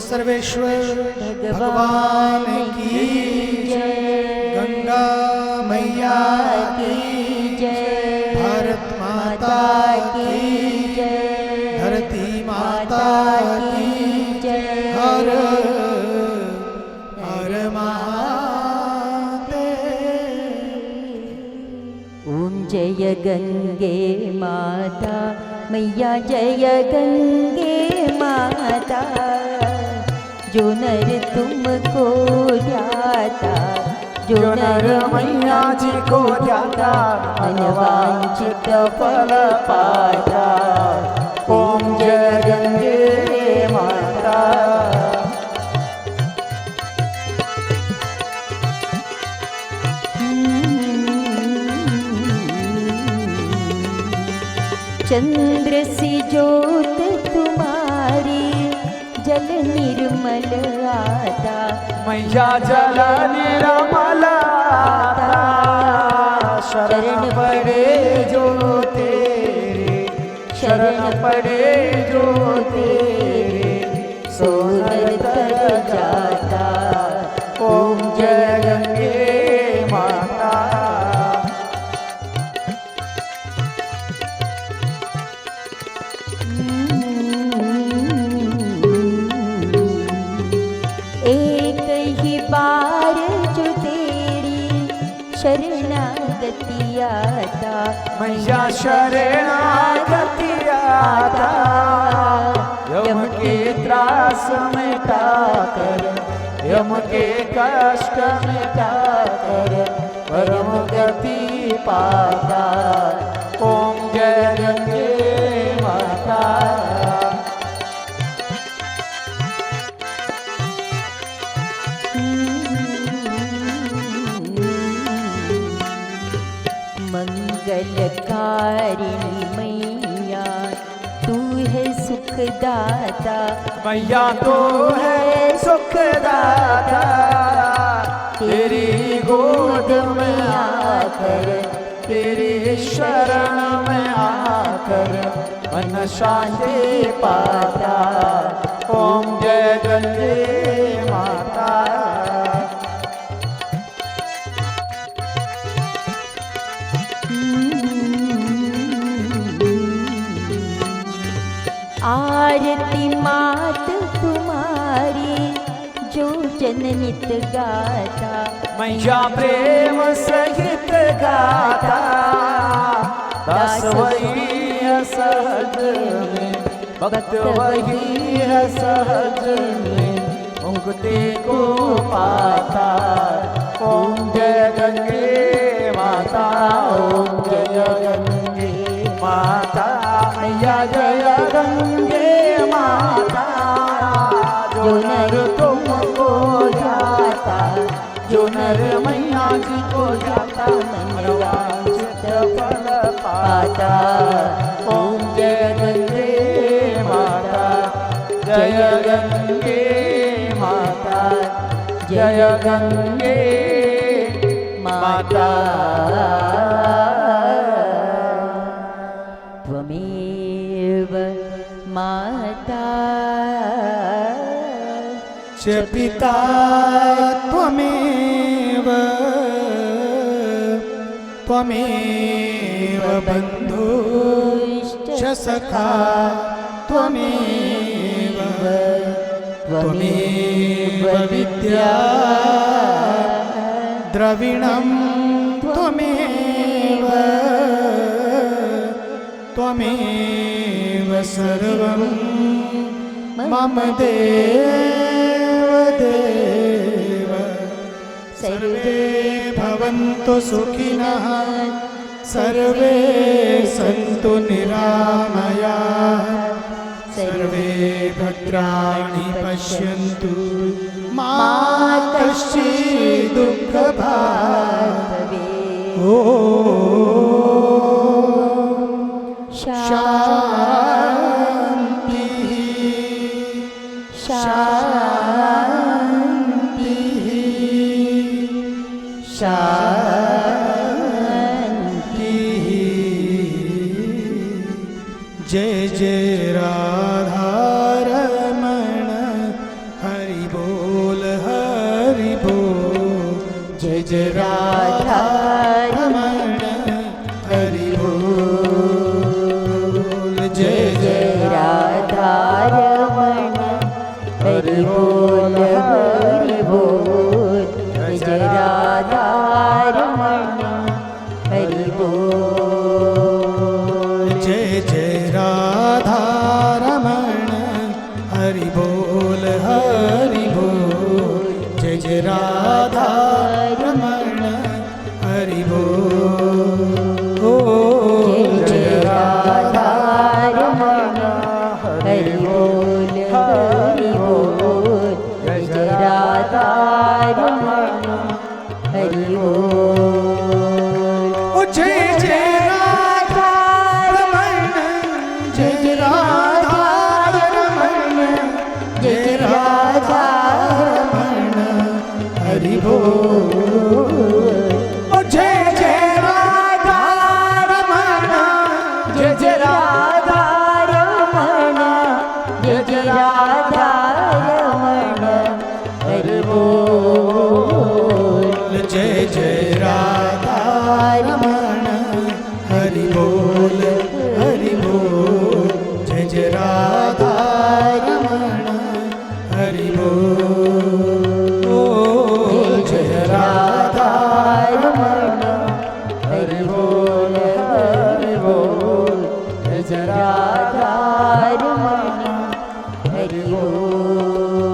सर्वेश्वर भगवान की जय, गंगा मैया की जय, भारत माता की जय, धरती माता की जय, हर हर महादेव। ओम जय गंगे माता मैया, जय गंगे माता, जो नर तुमको ध्याता, जो नर मैया जी को ध्याता, मनवांछित फल पाता। ओम जय गंगे माता। चंद्र सी ज्योत तुम्हारी, जल निर्मल आता, मैया जल निर्मल आता, शरण पड़े जो तेरे, शरण पड़े जो तेरे, सो नर तर जाता। ओम जय गंगे माता। बार जो तेरी शरणागति आता, मैया शरणागति आता, यम के त्रास मिटा कर, यम के कष्ट मिटा कर, परम गति पाता। ओम जय गंगे माता। मंगलकारिणी मैया, तू है सुखदाता, मैया तो है सुखदाता, तेरी गोद में आकर, तेरी शरण में आकर, मन शांति पाता। ओम जय गंगे माता। आरती मात तुम्हारी, जो जननित गाता, मैया प्रेम सहित गाता, दास वही है सहज में, भक्त वही है सहज में, मुक्ति को पाता। ओम जय गंगे माता। ओम जय गंगे माता। मैया जय गंगे माता, जो नर तुमको जाता, जो नर मैया जी को जाता, मनवांछित फल पाता। ओम जय गंगे माता। जय गंगे माता। जय गंगे माता। त्वमेव माता च पिता त्वमेव, त्वमेव बन्धुश्च सखा त्वमेव, त्वमेव विद्या द्रविणं त्वमेव त्वमेव सर्वं मम देव देव सर्वे भवन्तु सुखिनः सर्वे सन्तु निरामयाः सर्वे भद्राणि पश्यन्तु मा कश्चित् दुःखभाग् शान्ति शान्ति शान्ति जय जय राधा रमण हरि बोल जय जय राधा रमण हरि बोल जय जय राधा रमण हरि बोल हरि बोल जय जय राधा रमण हरि बोल जय जय राधा रमण हरि बोल जय जय राधा रमण हरि बोल जय राधा रमण हरि बोल जय जय राधा रमण हरि बोल जय जय राधा रमण जय जय राधा रमण जय राधा रमण हरि बोल जय जय राधा रमण जय जय राधा रमण जय जय राधा रमण हरि बोल जय जय राधा रमण हरि बोल जय जय राधा रमण हरि बोल जय राधा रमण हरि बोल जय जय राधा रमण हरि बोल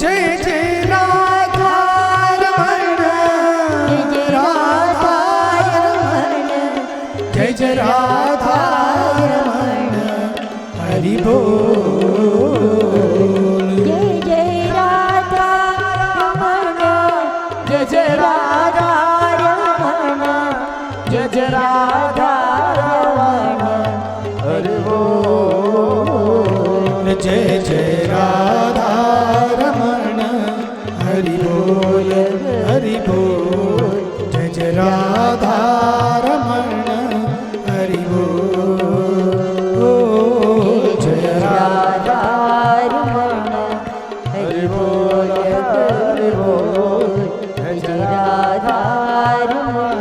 जय जय राधा रमण जय राधा रमण जय जय राधा रमण हरि बोल जय जय राधा रमण जय जय राधा रमण जय जय राधा रमण हरि बोल जय जय राधा रमण हरि बोल जय जय राधा रमण हरि बोल जय राधा रमण हरि बोल जय जय राधा रमण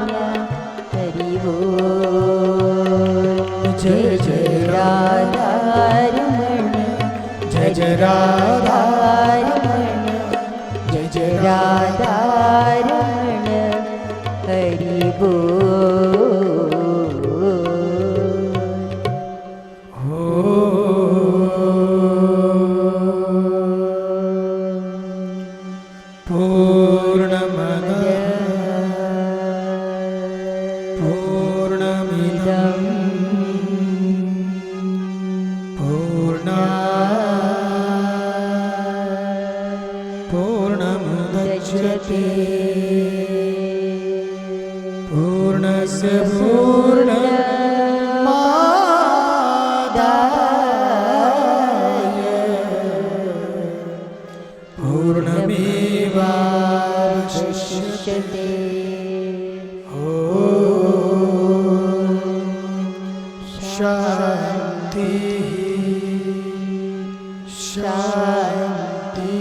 हरि बोल जय जय राधा रमण जय जय राधा रमण जय जय राधा रमण हरि बोल पूर्णमद पूर्णमिदं पूर्णमुदच्यते पूर्णस्य पूर्णमादाय पूर्णमेवावशिष्यते शान्ति शान्ति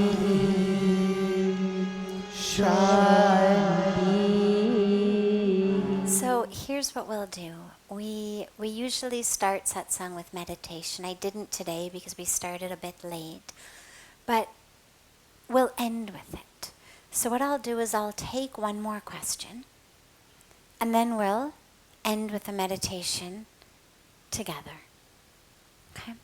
शान्ति So here's what we'll do. We usually start satsang with meditation. I didn't today because we started a bit late, but we'll end with it. So what I'll do is I'll take one more question, And then we'll end with a meditation together. Okay?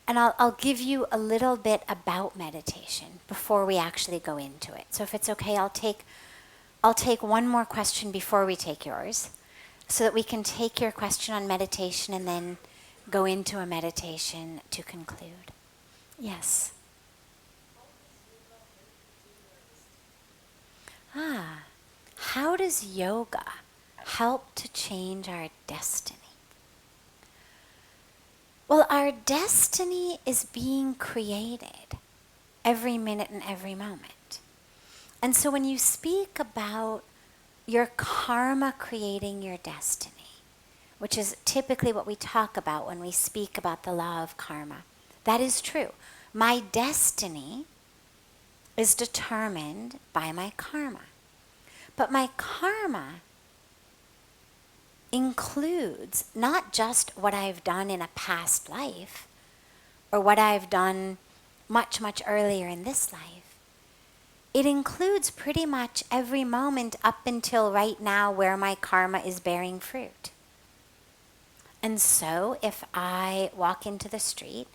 And I'll give you a little bit about meditation before we actually go into it. So if it's okay, I'll take one more question before we take yours, so that we can take your question on meditation and then go into a meditation to conclude. Yes. How does yoga help to change our destiny? Well, our destiny is being created every minute and every moment. And so when you speak about your karma creating your destiny, which is typically what we talk about when we speak about the law of karma, that is true. My destiny is determined by my karma. But my karma includes not just what I've done in a past life or what I've done much, much earlier in this life. It includes pretty much every moment up until right now where my karma is bearing fruit. And so if I walk into the street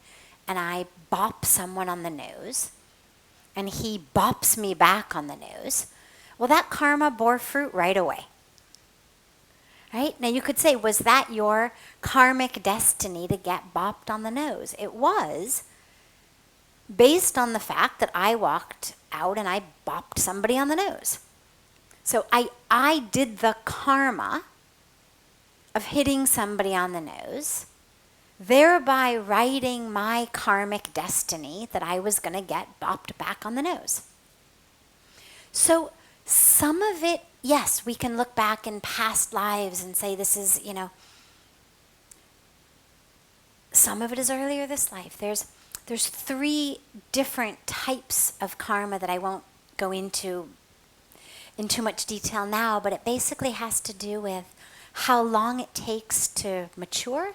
and I bop someone on the nose and he bops me back on the nose, well, that karma bore fruit right away. Right? Now you could say, was that your karmic destiny to get bopped on the nose? It was, based on the fact that I walked out and I bopped somebody on the nose. So I did the karma of hitting somebody on the nose, thereby writing my karmic destiny that I was going to get bopped back on the nose. So some of it, yes, we can look back in past lives and say this is, some of it is earlier this life. There's 3 different types of karma that I won't go into in too much detail now, but it basically has to do with how long it takes to mature.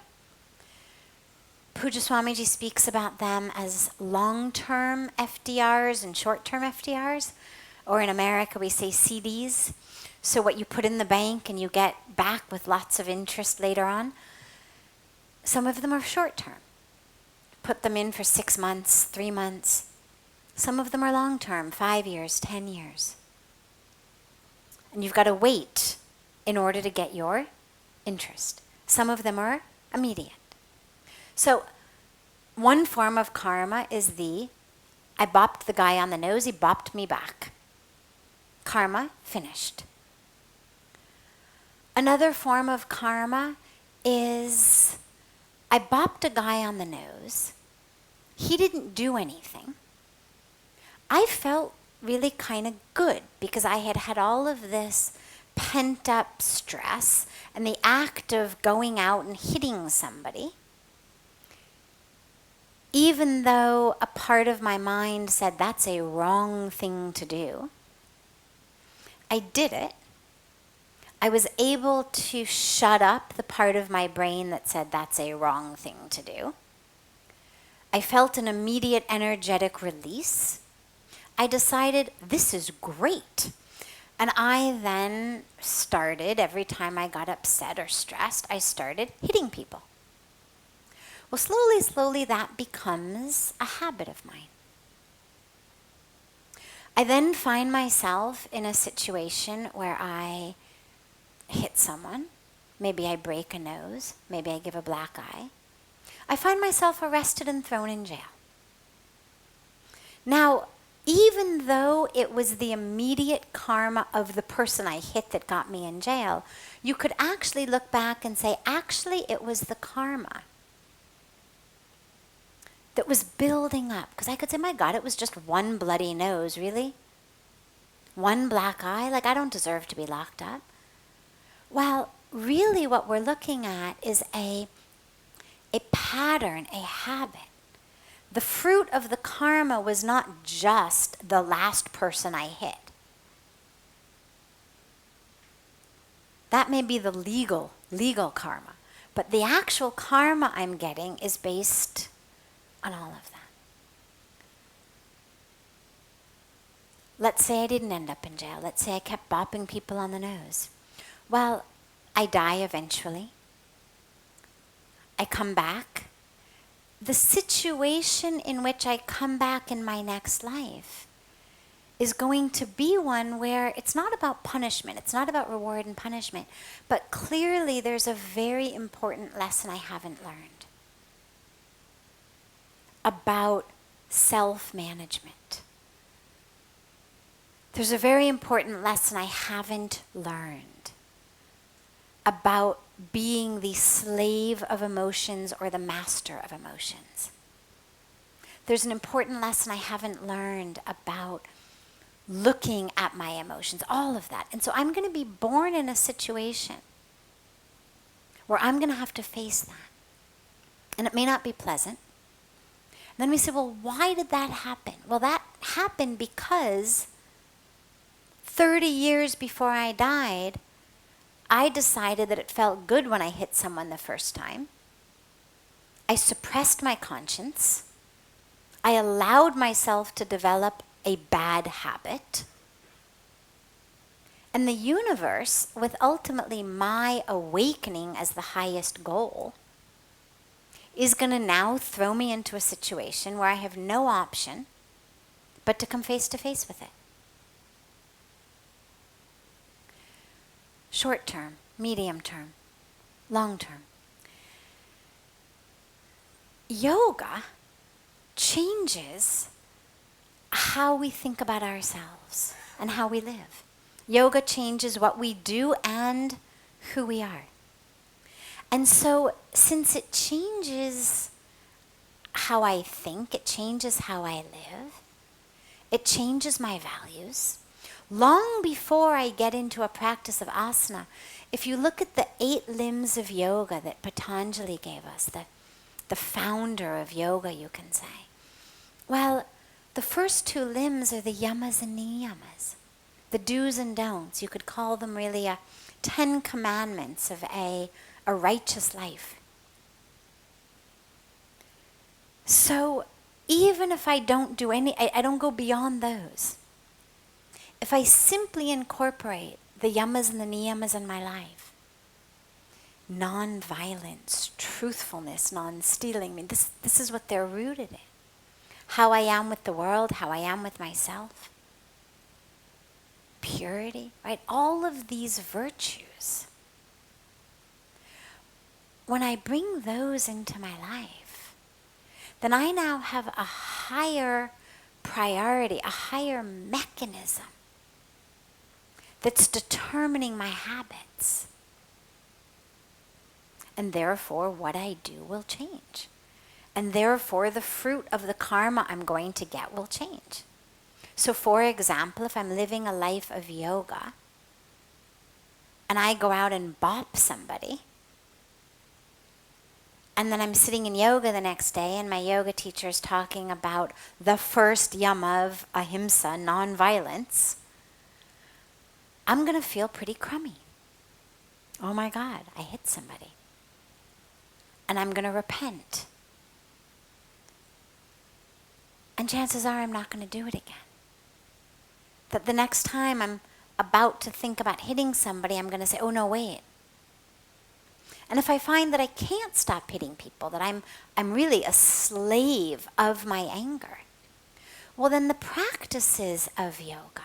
Puja Swamiji speaks about them as long-term FDRs and short-term FDRs. Or in America, we say CDs. So what you put in the bank and you get back with lots of interest later on. Some of them are short term. Put them in for 6 months, 3 months. Some of them are long term, 5 years, 10 years. And you've got to wait in order to get your interest. Some of them are immediate. So one form of karma is I bopped the guy on the nose, he bopped me back. Karma finished. Another form of karma is I bopped a guy on the nose. He didn't do anything. I felt really kind of good because I had had all of this pent up stress and the act of going out and hitting somebody. Even though a part of my mind said that's a wrong thing to do, I did it. I was able to shut up the part of my brain that said that's a wrong thing to do. I felt an immediate energetic release. I decided this is great. And I then started, every time I got upset or stressed, I started hitting people. Well, slowly, that becomes a habit of mine. I then find myself in a situation where I hit someone. Maybe I break a nose. Maybe I give a black eye. I find myself arrested and thrown in jail. Now, even though it was the immediate karma of the person I hit that got me in jail, you could actually look back and say, actually, it was the karma that was building up. Because I could say, my God, it was just one bloody nose, really? One black eye? Like, I don't deserve to be locked up. Well, really what we're looking at is a pattern, a habit. The fruit of the karma was not just the last person I hit. That may be the legal karma. But the actual karma I'm getting is based on all of that. let's say I didn't end up in jail. Let's say I kept bopping people on the nose. Well, I die eventually. I come back. The situation in which I come back in my next life is going to be one where it's not about punishment, it's not about reward and punishment, but clearly there's a very important lesson I haven't learned about self-management. There's a very important lesson I haven't learned about being the slave of emotions or the master of emotions. There's an important lesson I haven't learned about looking at my emotions, all of that. And so I'm going to be born in a situation where I'm going to have to face that. And it may not be pleasant. And then we say, well, why did that happen? Well, that happened because 30 years before I died, I decided that it felt good when I hit someone the first time. I suppressed my conscience. I allowed myself to develop a bad habit. And the universe, with ultimately my awakening as the highest goal, is going to now throw me into a situation where I have no option but to come face to face with it. Short term, medium term, long term. Yoga changes how we think about ourselves and how we live. Yoga changes what we do and who we are. And so, since it changes how I think, it changes how I live, it changes my values. Long before I get into a practice of asana, if you look at the 8 limbs of yoga that Patanjali gave us, the founder of yoga, you can say, well, the first 2 limbs are the yamas and niyamas, the do's and don'ts. You could call them really a 10 commandments of a righteous life. So even if I don't do I don't go beyond those. If I simply incorporate the yamas and the niyamas in my life, non-violence, truthfulness, non-stealing, I mean, this is what they're rooted in. How I am with the world, how I am with myself, purity, right? All of these virtues. When I bring those into my life, then I now have a higher priority, a higher mechanism that's determining my habits. And therefore, what I do will change. And therefore, the fruit of the karma I'm going to get will change. So for example, if I'm living a life of yoga, and I go out and bop somebody, and then I'm sitting in yoga the next day, and my yoga teacher is talking about the first yama of ahimsa, non-violence, I'm going to feel pretty crummy. Oh my God, I hit somebody. And I'm going to repent. And chances are I'm not going to do it again. That the next time I'm about to think about hitting somebody, I'm going to say, oh no, wait. And if I find that I can't stop hitting people, that I'm really a slave of my anger, well then the practices of yoga,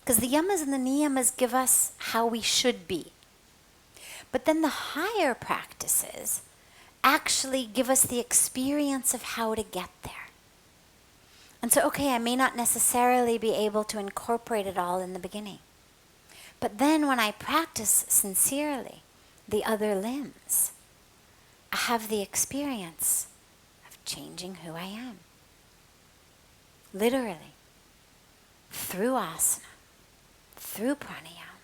because the yamas and the niyamas give us how we should be, but then the higher practices actually give us the experience of how to get there. And so, okay, I may not necessarily be able to incorporate it all in the beginning, but then when I practice sincerely the other limbs, I have the experience of changing who I am. Literally. Through asana, through pranayama,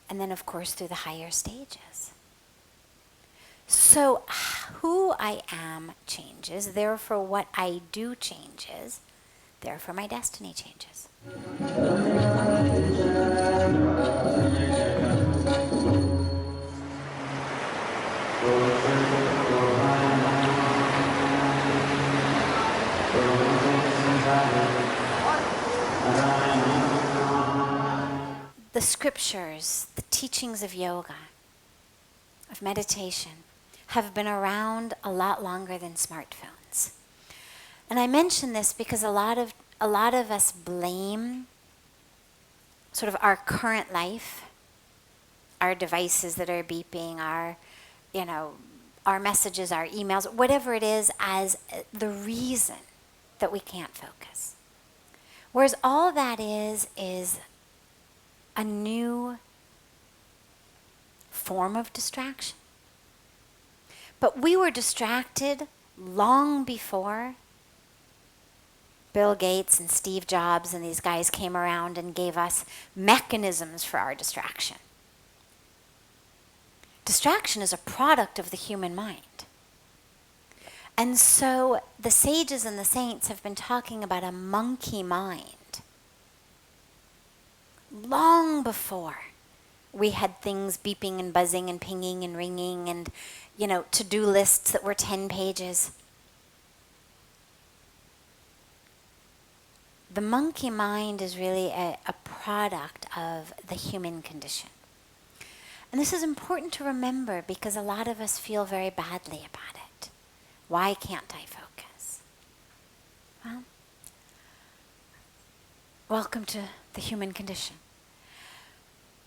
and then of course through the higher stages. So who I am changes, therefore what I do changes, therefore my destiny changes. the scriptures, the teachings of yoga, of meditation, have been around a lot longer than smartphones. And I mention this because a lot of us blame sort of our current life, our devices that are beeping, our messages, our emails, whatever it is, as the reason that we can't focus. Whereas all that is a new form of distraction. But we were distracted long before Bill Gates and Steve Jobs and these guys came around and gave us mechanisms for our distraction. Distraction is a product of the human mind. And so the sages and the saints have been talking about a monkey mind long before we had things beeping and buzzing and pinging and ringing and, to-do lists that were 10 pages. The monkey mind is really a product of the human condition. And this is important to remember because a lot of us feel very badly about it. Why can't I focus? Well, welcome to the human condition.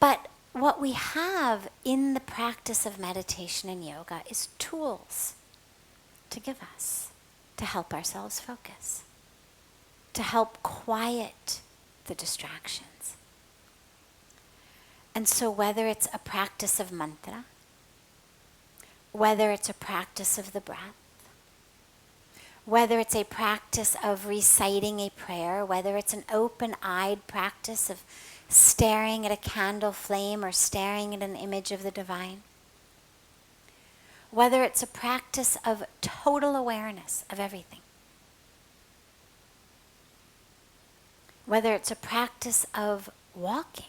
But what we have in the practice of meditation and yoga is tools to give us, to help ourselves focus, to help quiet the distractions. And so whether it's a practice of mantra, whether it's a practice of the breath, whether it's a practice of reciting a prayer, whether it's an open-eyed practice of staring at a candle flame or staring at an image of the divine, whether it's a practice of total awareness of everything, whether it's a practice of walking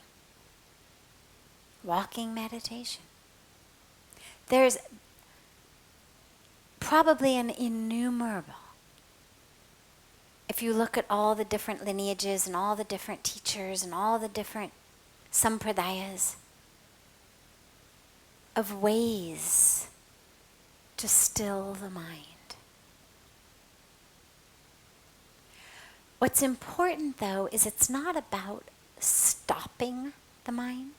meditation. There's probably an innumerable, if you look at all the different lineages and all the different teachers and all the different sampradayas, of ways to still the mind. What's important, though, is it's not about stopping the mind.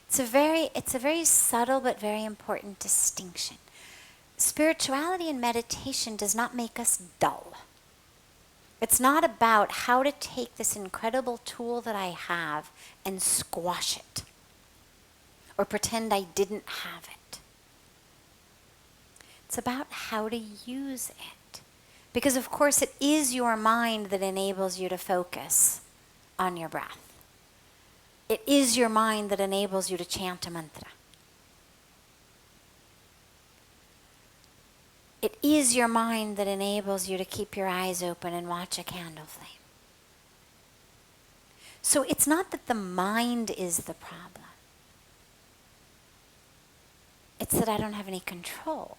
It's a very subtle but very important distinction. Spirituality and meditation does not make us dull. It's not about how to take this incredible tool that I have and squash it or pretend I didn't have it. It's about how to use it. Because of course it is your mind that enables you to focus on your breath. It is your mind that enables you to chant a mantra. It is your mind that enables you to keep your eyes open and watch a candle flame. So it's not that the mind is the problem. It's that I don't have any control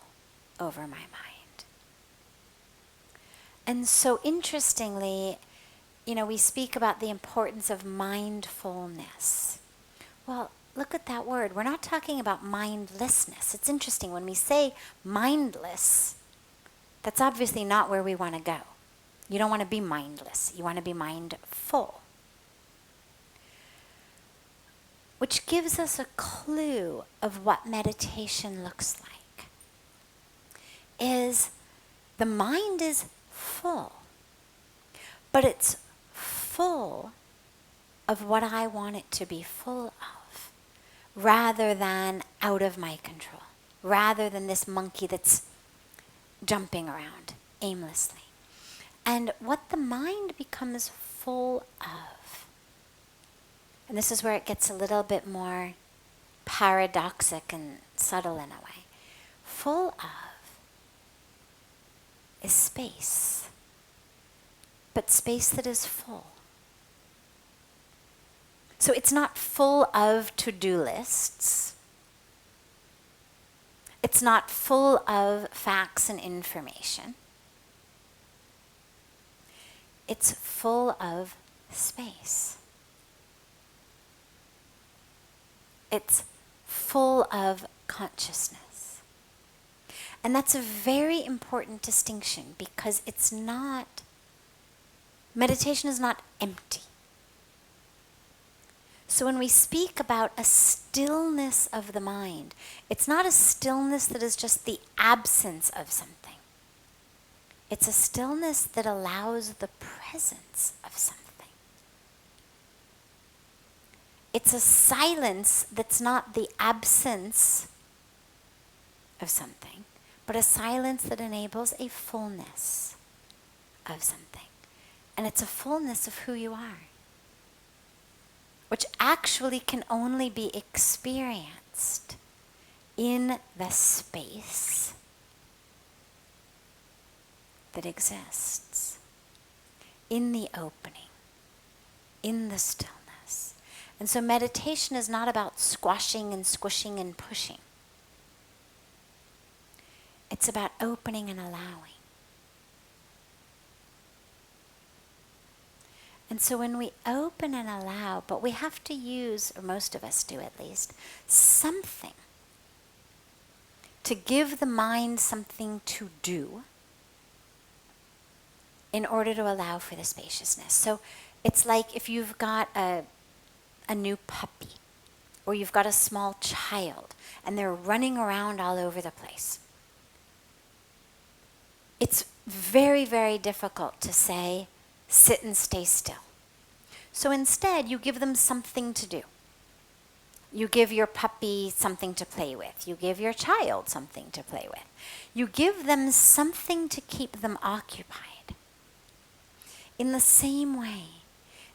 over my mind. And so interestingly, we speak about the importance of mindfulness. Well, look at that word. We're not talking about mindlessness. It's interesting. When we say mindless, that's obviously not where we want to go. You don't want to be mindless. You want to be mindful. Which gives us a clue of what meditation looks like. Is the mind is full, but it's full of what I want it to be full of, rather than out of my control, rather than this monkey that's jumping around aimlessly. And what the mind becomes full of, and this is where it gets a little bit more paradoxic and subtle in a way, full of is space, but space that is full. So it's not full of to-do lists. It's not full of facts and information. It's full of space. It's full of consciousness. And that's a very important distinction because meditation is not empty. So when we speak about a stillness of the mind, it's not a stillness that is just the absence of something. It's a stillness that allows the presence of something. It's a silence that's not the absence of something, but a silence that enables a fullness of something. And it's a fullness of who you are, which actually can only be experienced in the space that exists, in the opening, in the stillness. And so meditation is not about squashing and squishing and pushing. It's about opening and allowing. And so when we open and allow, but we have to use, or most of us do at least, something to give the mind something to do in order to allow for the spaciousness. So it's like if you've got a new puppy, or you've got a small child, and they're running around all over the place. It's very, very difficult to say, sit and stay still. So instead, you give them something to do. You give your puppy something to play with. You give your child something to play with. You give them something to keep them occupied. In the same way,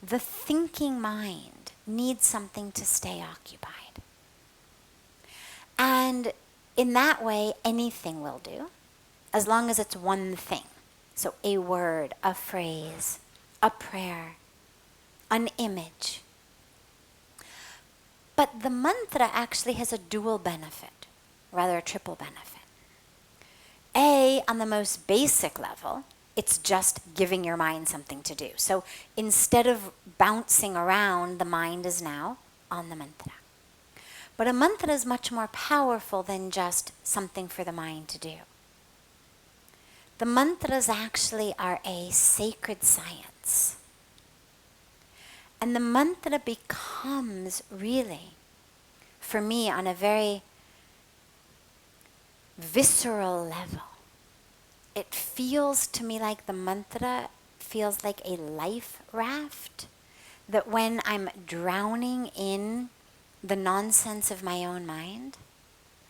the thinking mind needs something to stay occupied. And in that way, anything will do, as long as it's one thing. So a word, a phrase, a prayer, an image. But the mantra actually has a dual benefit, rather a triple benefit. On the most basic level, it's just giving your mind something to do. So instead of bouncing around, the mind is now on the mantra. But a mantra is much more powerful than just something for the mind to do. The mantras actually are a sacred science. And the mantra becomes really, for me, on a very visceral level, it feels to me like the mantra feels like a life raft, that when I'm drowning in the nonsense of my own mind,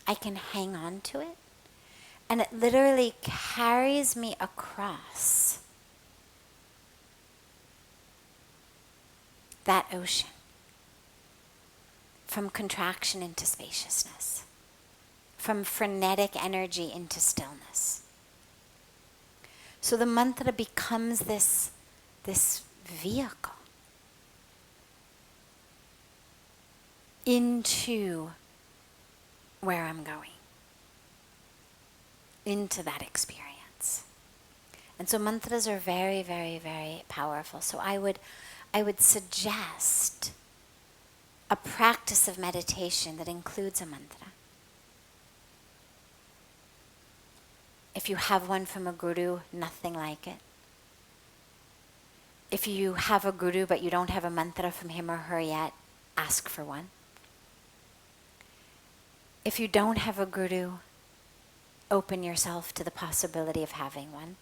I can hang on to it. And it literally carries me across that ocean, from contraction into spaciousness, from frenetic energy into stillness. So the mantra becomes this vehicle into where I'm going, into that experience. And so mantras are very, very, very powerful. So I would suggest a practice of meditation that includes a mantra. If you have one from a guru, nothing like it. If you have a guru but you don't have a mantra from him or her yet, ask for one. If you don't have a guru, open yourself to the possibility of having one.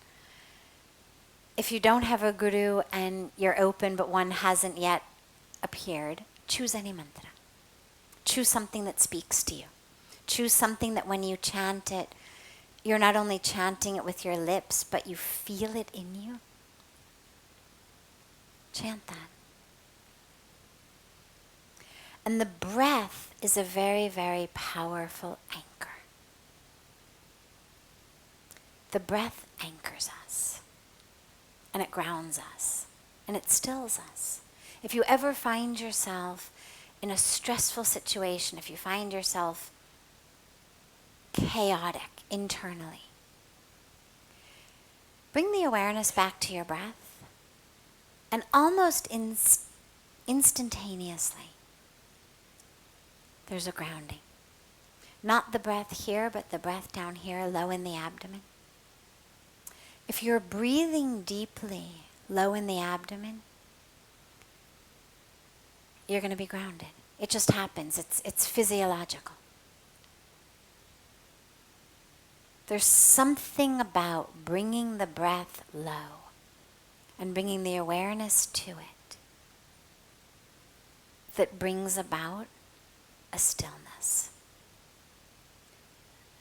If you don't have a guru and you're open but one hasn't yet appeared, choose any mantra. Choose something that speaks to you. Choose something that when you chant it, you're not only chanting it with your lips, but you feel it in you. Chant that. And the breath is a very, very powerful anchor. The breath anchors us, and it grounds us, and it stills us. If you ever find yourself in a stressful situation, if you find yourself chaotic internally, bring the awareness back to your breath, and almost instantaneously, there's a grounding. Not the breath here, but the breath down here, low in the abdomen. If you're breathing deeply, low in the abdomen, you're going to be grounded. It just happens. It's physiological. There's something about bringing the breath low and bringing the awareness to it that brings about a stillness.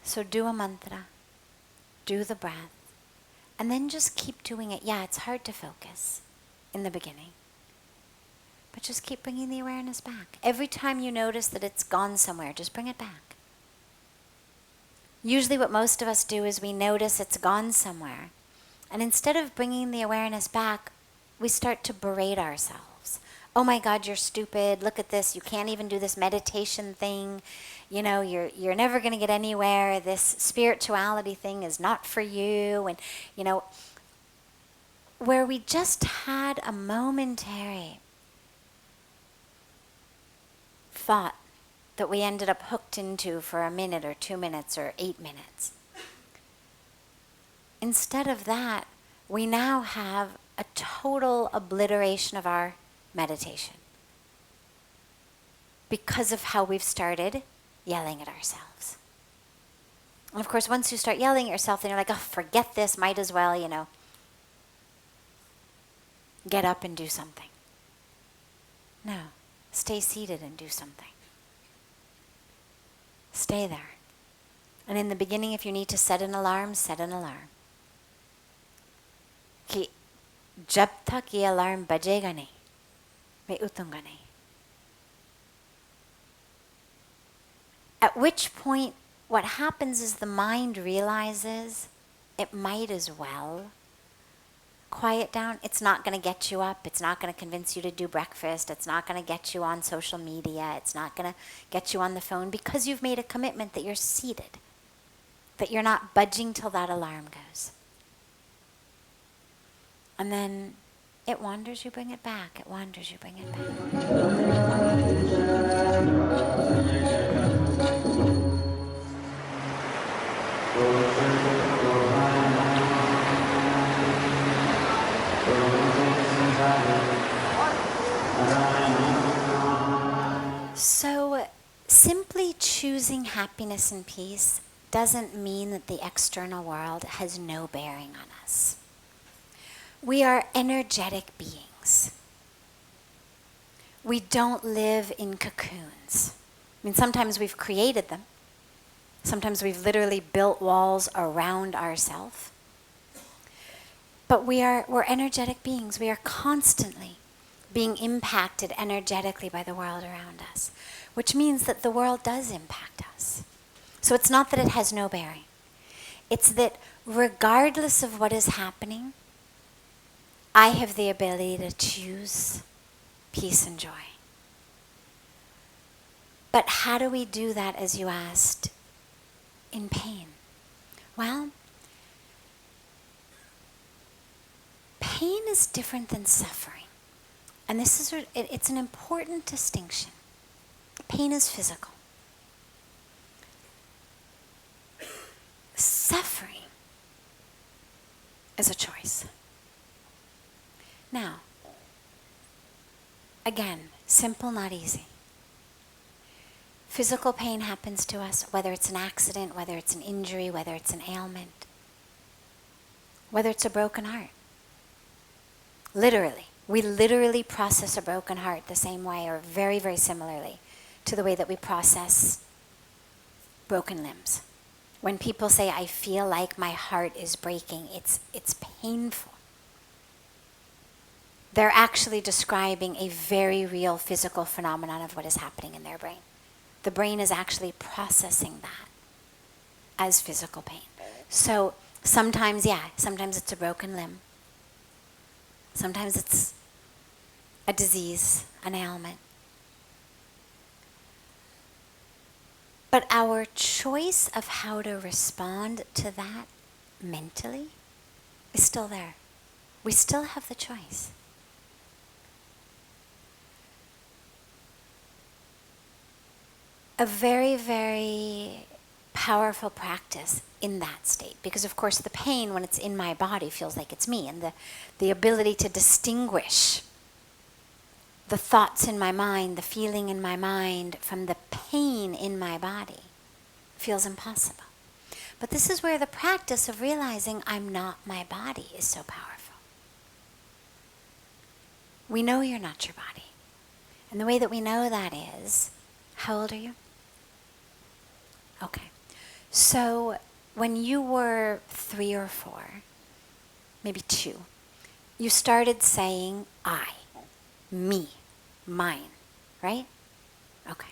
So do a mantra, do the breath, and then just keep doing it. Yeah, it's hard to focus in the beginning, but just keep bringing the awareness back. Every time you notice that it's gone somewhere, just bring it back. Usually what most of us do is we notice it's gone somewhere, and instead of bringing the awareness back, we start to berate ourselves. Oh my God, you're stupid. Look at this. You can't even do this meditation thing. You know, you're never going to get anywhere. This spirituality thing is not for you. And, you know, where we just had a momentary thought that we ended up hooked into for a minute or 2 minutes or 8 minutes. Instead of that, we now have a total obliteration of our meditation because of how we've started yelling at ourselves. And of course, once you start yelling at yourself, then you're like, oh, forget this, might as well, you know, get up and do something. No, stay seated and do something. Stay there. And in the beginning, if you need to set an alarm, set an alarm. Ki jab tak ye alarm bajega nahi, मैं उठूंगा नहीं. At which point, what happens is the mind realizes it might as well quiet down. It's not going to get you up. It's not going to convince you to do breakfast. It's not going to get you on social media. It's not going to get you on the phone because you've made a commitment that you're seated, that you're not budging till that alarm goes. And then it wanders, you bring it back. It wanders, you bring it back. So, simply choosing happiness and peace doesn't mean that the external world has no bearing on us. We are energetic beings. We don't live in cocoons. I mean, sometimes we've created them. Sometimes we've literally built walls around ourselves. But we're energetic beings. We are constantly being impacted energetically by the world around us, which means that the world does impact us. So it's not that it has no bearing. It's that regardless of what is happening, I have the ability to choose peace and joy. But how do we do that, as you asked, in pain? Well, pain is different than suffering. And this is it's an important distinction. Pain is physical. Suffering is a choice. Now, again, simple, not easy. Physical pain happens to us, whether it's an accident, whether it's an injury, whether it's an ailment, whether it's a broken heart. Literally. We literally process a broken heart the same way, or very, very similarly to the way that we process broken limbs. When people say, I feel like my heart is breaking, it's painful. They're actually describing a very real physical phenomenon of what is happening in their brain. The brain is actually processing that as physical pain. So sometimes it's a broken limb. Sometimes it's a disease, an ailment. But our choice of how to respond to that mentally is still there. We still have the choice. a very, very powerful practice in that state, because of course the pain when it's in my body feels like it's me, and the ability to distinguish the thoughts in my mind, the feeling in my mind from the pain in my body feels impossible. But this is where the practice of realizing I'm not my body is so powerful. We know you're not your body. And the way that we know that is, how old are you? Okay. So when you were 3 or 4, maybe 2, you started saying I, me, mine, right? Okay.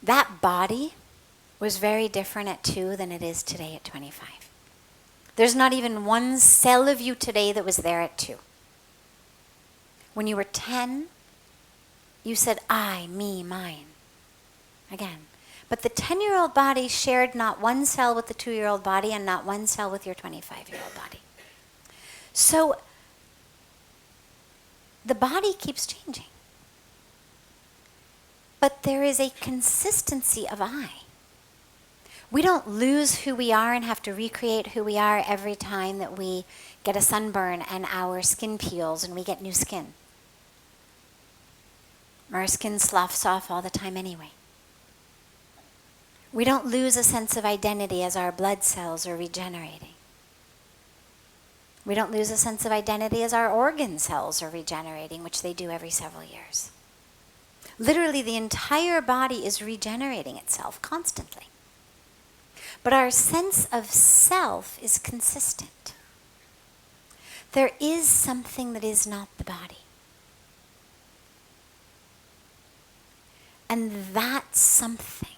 That body was very different at 2 than it is today at 25. There's not even one cell of you today that was there at 2. When you were 10, you said I, me, mine. Again. But the 10-year-old body shared not one cell with the 2-year-old body and not one cell with your 25-year-old body. So the body keeps changing. But there is a consistency of I. We don't lose who we are and have to recreate who we are every time that we get a sunburn and our skin peels and we get new skin. Our skin sloughs off all the time anyway. We don't lose a sense of identity as our blood cells are regenerating. We don't lose a sense of identity as our organ cells are regenerating, which they do every several years. Literally, the entire body is regenerating itself constantly. But our sense of self is consistent. There is something that is not the body. And that something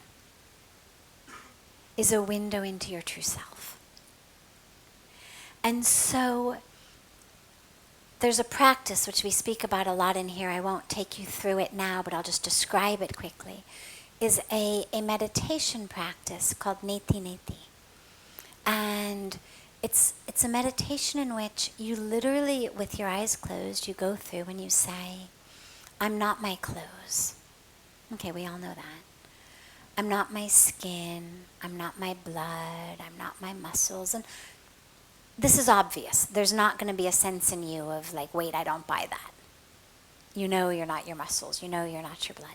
is a window into your true self. And so there's a practice which we speak about a lot in here. I won't take you through it now, but I'll just describe it quickly. Is a meditation practice called Neti Neti. And it's a meditation in which you literally, with your eyes closed, you go through and you say, I'm not my clothes. Okay, we all know that. I'm not my skin, I'm not my blood, I'm not my muscles. And this is obvious. There's not going to be a sense in you of like, wait, I don't buy that. You know you're not your muscles. You know you're not your blood.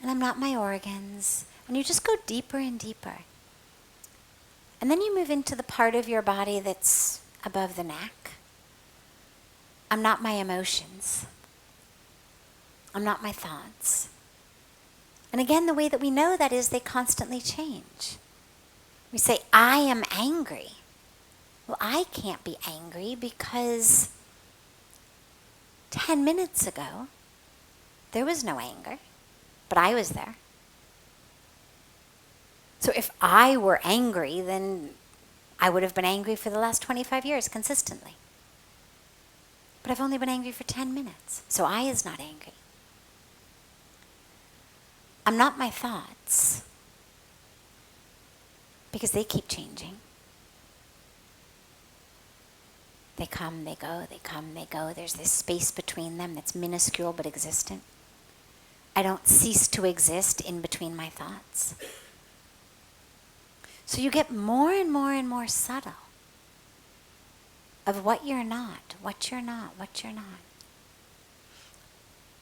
And I'm not my organs. And you just go deeper and deeper. And then you move into the part of your body that's above the neck. I'm not my emotions. I'm not my thoughts. And again, the way that we know that is they constantly change. We say, I am angry. Well, I can't be angry because 10 minutes ago, there was no anger, but I was there. So if I were angry, then I would have been angry for the last 25 years consistently. But I've only been angry for 10 minutes, so I is not angry. I'm not my thoughts, because they keep changing. They come, they go, they come, they go. There's this space between them that's minuscule but existent. I don't cease to exist in between my thoughts. So you get more and more and more subtle of what you're not, what you're not, what you're not.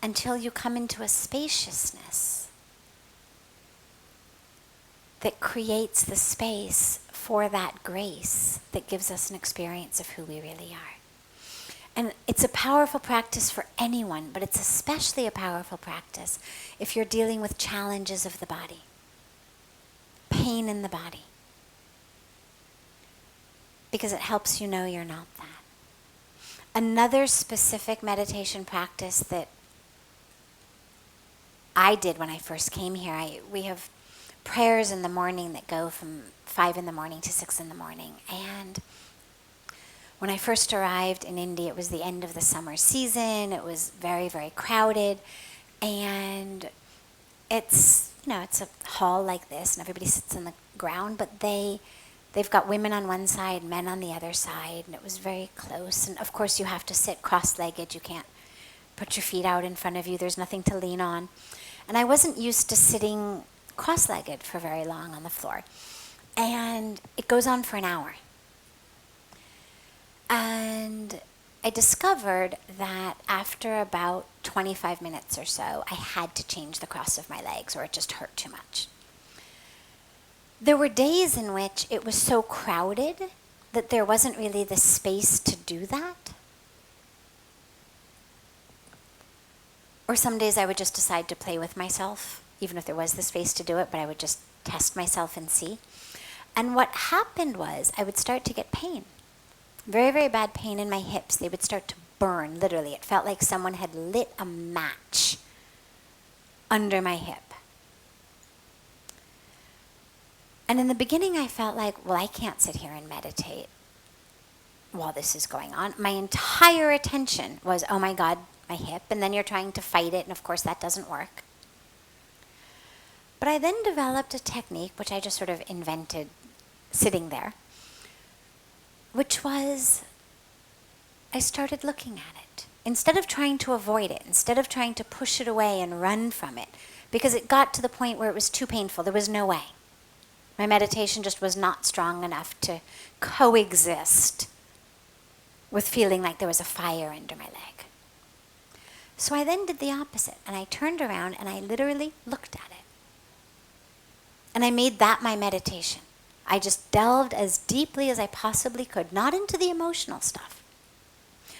Until you come into a spaciousness that creates the space for that grace that gives us an experience of who we really are. And it's a powerful practice for anyone, but it's especially a powerful practice if you're dealing with challenges of the body, pain in the body, because it helps you know you're not that. Another specific meditation practice that I did when I first came here, we have prayers in the morning that go from 5 in the morning to 6 in the morning. And when I first arrived in India, it was the end of the summer season. It was very, very crowded. And it's a hall like this, and everybody sits on the ground, but they've got women on one side, men on the other side, and it was very close. And of course you have to sit cross-legged. You can't put your feet out in front of you. There's nothing to lean on. And I wasn't used to sitting cross-legged for very long on the floor. And it goes on for an hour. And I discovered that after about 25 minutes or so, I had to change the cross of my legs or it just hurt too much. There were days in which it was so crowded that there wasn't really the space to do that. Or some days I would just decide to play with myself, even if there was the space to do it, but I would just test myself and see. And what happened was I would start to get pain. Very, very bad pain in my hips. They would start to burn, literally. It felt like someone had lit a match under my hip. And in the beginning I felt like, well, I can't sit here and meditate while this is going on. My entire attention was, oh my God, my hip. And then you're trying to fight it, and of course that doesn't work. But I then developed a technique, which I just sort of invented sitting there, which was I started looking at it. Instead of trying to avoid it, instead of trying to push it away and run from it, because it got to the point where it was too painful. There was no way. My meditation just was not strong enough to coexist with feeling like there was a fire under my leg. So I then did the opposite, and I turned around and I literally looked at it. And I made that my meditation. I just delved as deeply as I possibly could, not into the emotional stuff.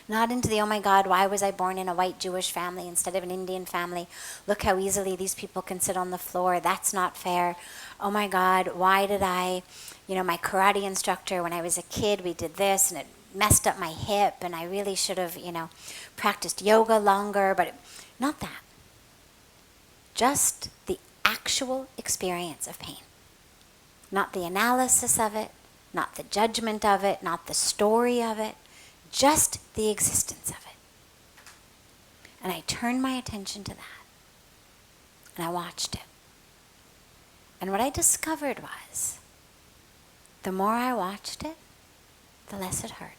Not into the, oh my God, why was I born in a white Jewish family instead of an Indian family? Look how easily these people can sit on the floor. That's not fair. Oh my God, why did my karate instructor, when I was a kid, we did this and it messed up my hip and I really should have, practiced yoga longer, but not that. Just the actual experience of pain. Not the analysis of it, not the judgment of it, not the story of it, just the existence of it. And I turned my attention to that. And I watched it. And what I discovered was, the more I watched it, the less it hurt.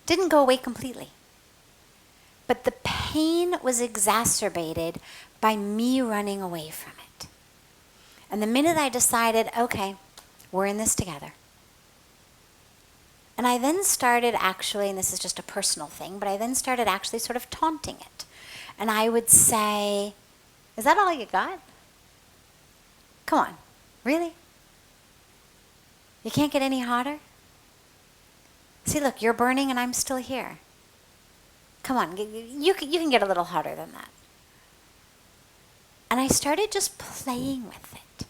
Didn't go away completely. But the pain was exacerbated by me running away from it. And the minute I decided, okay, we're in this together. And I then started actually, and this is just a personal thing, but I then started actually sort of taunting it. And I would say, is that all you got? Come on, really? You can't get any hotter? See, look, you're burning and I'm still here. Come on, you can get a little hotter than that. And I started just playing with it.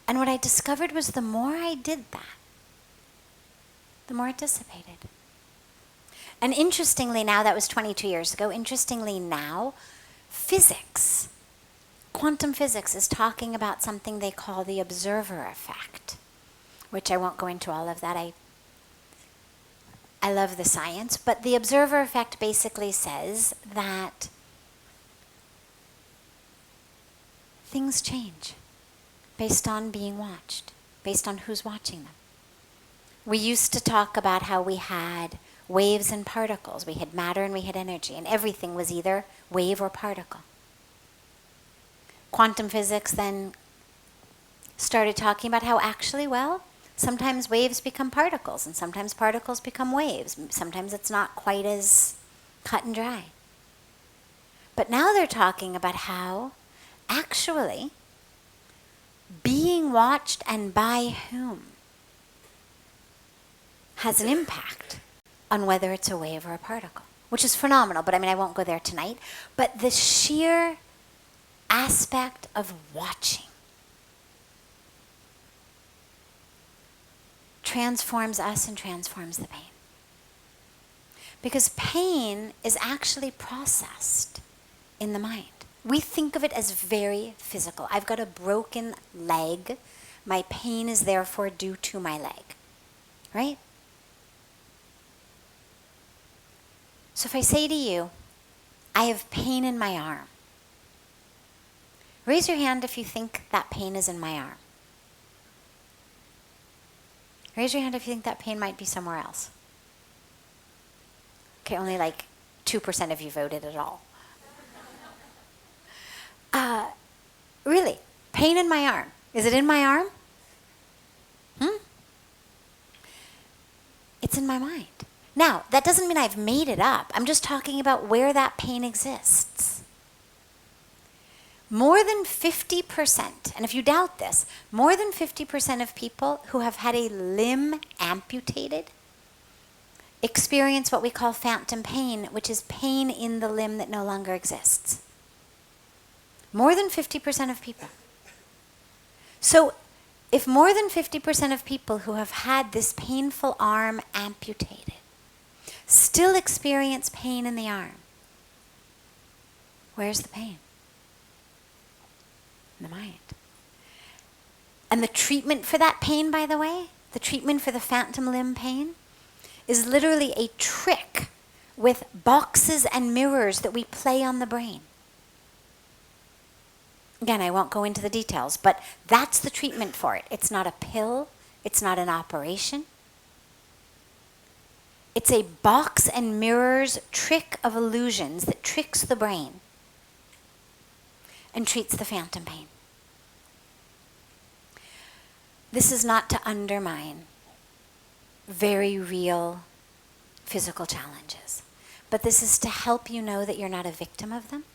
And what I discovered was the more I did that, the more it dissipated. And interestingly now, that was 22 years ago, interestingly now, physics, quantum physics is talking about something they call the observer effect, which I won't go into all of that. I love the science, but the observer effect basically says that things change based on being watched, based on who's watching them. We used to talk about how we had waves and particles. We had matter and we had energy, and everything was either wave or particle. Quantum physics then started talking about how actually, well, sometimes waves become particles, and sometimes particles become waves. Sometimes it's not quite as cut and dry. But now they're talking about how actually being watched and by whom has an impact on whether it's a wave or a particle, which is phenomenal, but I won't go there tonight. But the sheer aspect of watching transforms us and transforms the pain. Because pain is actually processed in the mind. We think of it as very physical. I've got a broken leg. My pain is therefore due to my leg. Right? So if I say to you, I have pain in my arm, raise your hand if you think that pain is in my arm. Raise your hand if you think that pain might be somewhere else. Okay, only like 2% of you voted at all. Really, pain in my arm. Is it in my arm? It's in my mind. Now, that doesn't mean I've made it up. I'm just talking about where that pain exists. More than 50%, and if you doubt this, more than 50% of people who have had a limb amputated experience what we call phantom pain, which is pain in the limb that no longer exists. More than 50% of people. So, if more than 50% of people who have had this painful arm amputated still experience pain in the arm, where's the pain? In the mind. And the treatment for that pain, by the way, the treatment for the phantom limb pain, is literally a trick with boxes and mirrors that we play on the brain. Again, I won't go into the details, but that's the treatment for it. It's not a pill. It's not an operation. It's a box and mirrors trick of illusions that tricks the brain and treats the phantom pain. This is not to undermine very real physical challenges, but this is to help you know that you're not a victim of them.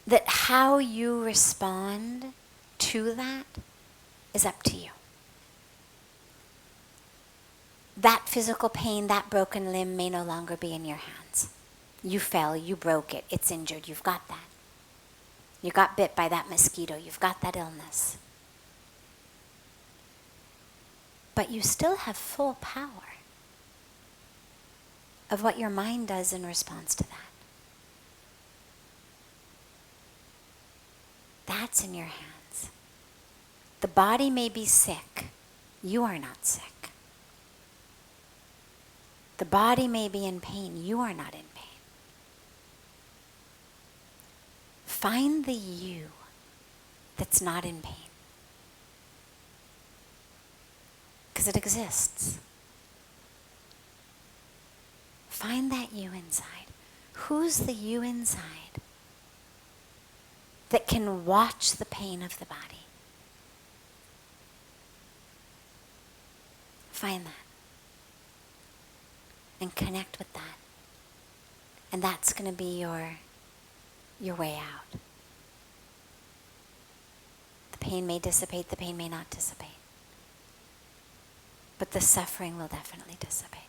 That how you respond to that is up to you. That physical pain, that broken limb may no longer be in your hands. You fell, you broke it, it's injured, you've got that. You got bit by that mosquito, you've got that illness. But you still have full power of what your mind does in response to that. That's in your hands. The body may be sick. You are not sick. The body may be in pain. You are not in pain. Find the you that's not in pain. Because it exists. Find that you inside. Who's the you inside that can watch the pain of the body? Find that. And connect with that. And that's going to be your way out. The pain may dissipate, the pain may not dissipate. But the suffering will definitely dissipate.